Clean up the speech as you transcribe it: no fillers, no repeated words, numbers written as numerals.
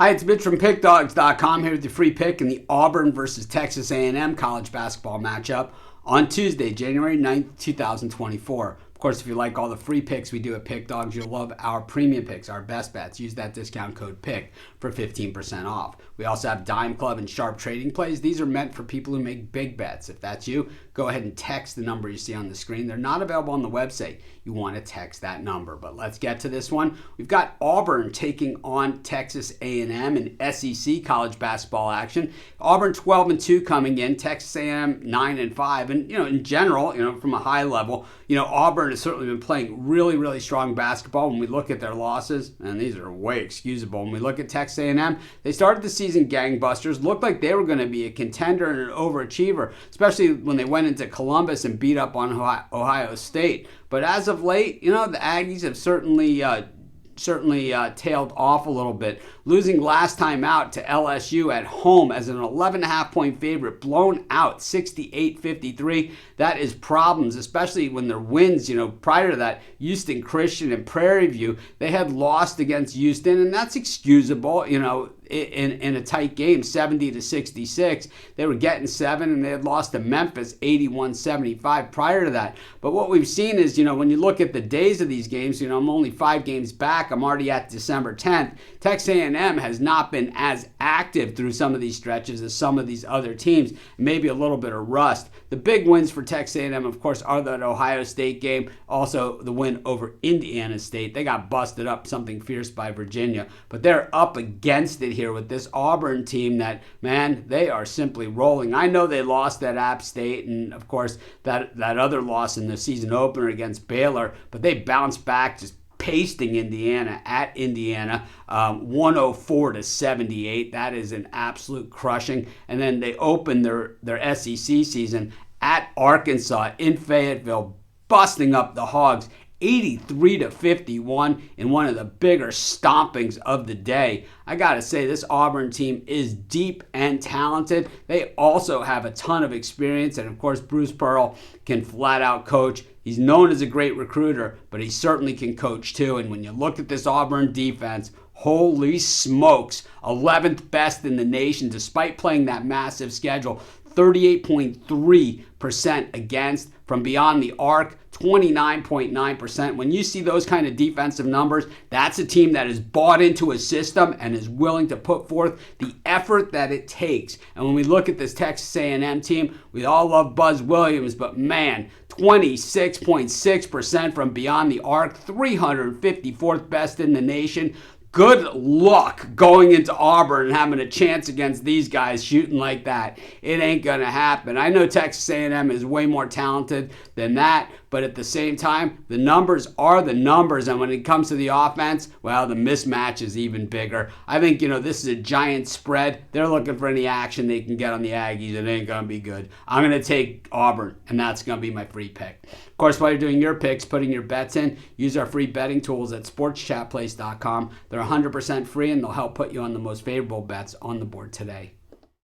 Hi, it's Mitch from Pickdawgz.com here with your free pick in the Auburn versus Texas A&M college basketball matchup on Tuesday, January 9th, 2024. Of course, if you like all the free picks we do at Pick Dawgz, you'll love our premium picks, our best bets. Use that discount code PICK for 15% off. We also have Dime Club and Sharp Trading Plays. These are meant for people who make big bets. If that's you, go ahead and text the number you see on the screen. They're not available on the website. You want to text that number. But let's get to this one. We've got Auburn taking on Texas A&M in SEC college basketball action. Auburn 12-2 coming in, Texas A&M 9-5. And, in general, from a high level, Auburn has certainly been playing really, really strong basketball. When we look at their losses, and these are way excusable. When we look at Texas A&M, they started the season gangbusters, looked like they were going to be a contender and an overachiever, especially when they went into Columbus and beat up on Ohio State. But as of late, the Aggies have certainly tailed off a little bit, losing last time out to LSU at home as an 11.5 point favorite, blown out 68-53. That is problems, especially when their wins, prior to that, Houston Christian and Prairie View, they had lost against Houston, and that's excusable, in a tight game, 70-66. They were getting 7, and they had lost to Memphis 81-75 prior to that. But what we've seen is, when you look at the days of these games, I'm only 5 games back. I'm already at December 10th. Texas A&M has not been as active through some of these stretches as some of these other teams. Maybe a little bit of rust. The big wins for Texas A&M, of course, are that Ohio State game. Also, the win over Indiana State. They got busted up something fierce by Virginia. But they're up against it here with this Auburn team that, man, they are simply rolling. I know they lost at App State and, of course, that other loss in the season opener against Baylor, but they bounced back, just pasting Indiana at Indiana, 104-78. That is an absolute crushing. And then they opened their SEC season at Arkansas in Fayetteville, busting up the Hogs, 83-51 in one of the bigger stompings of the day. I gotta say, this Auburn team is deep and talented. They also have a ton of experience, and of course, Bruce Pearl can flat out coach. He's known as a great recruiter, but he certainly can coach too. And when you look at this Auburn defense, holy smokes, 11th best in the nation, despite playing that massive schedule. 38.3% against from beyond the arc, 29.9%. When you see those kind of defensive numbers, that's a team that is bought into a system and is willing to put forth the effort that it takes. And when we look at this Texas A&M team, we all love Buzz Williams, but man, 26.6% from beyond the arc, 354th best in the nation. Good luck going into Auburn and having a chance against these guys shooting like that. It ain't going to happen. I know Texas A&M is way more talented than that, but at the same time, the numbers are the numbers, and when it comes to the offense, well, the mismatch is even bigger. I think, this is a giant spread. They're looking for any action they can get on the Aggies. It ain't going to be good. I'm going to take Auburn, and that's going to be my free pick. Of course, while you're doing your picks, putting your bets in, use our free betting tools at sportschatplace.com. They're 100% free, and they'll help put you on the most favorable bets on the board today.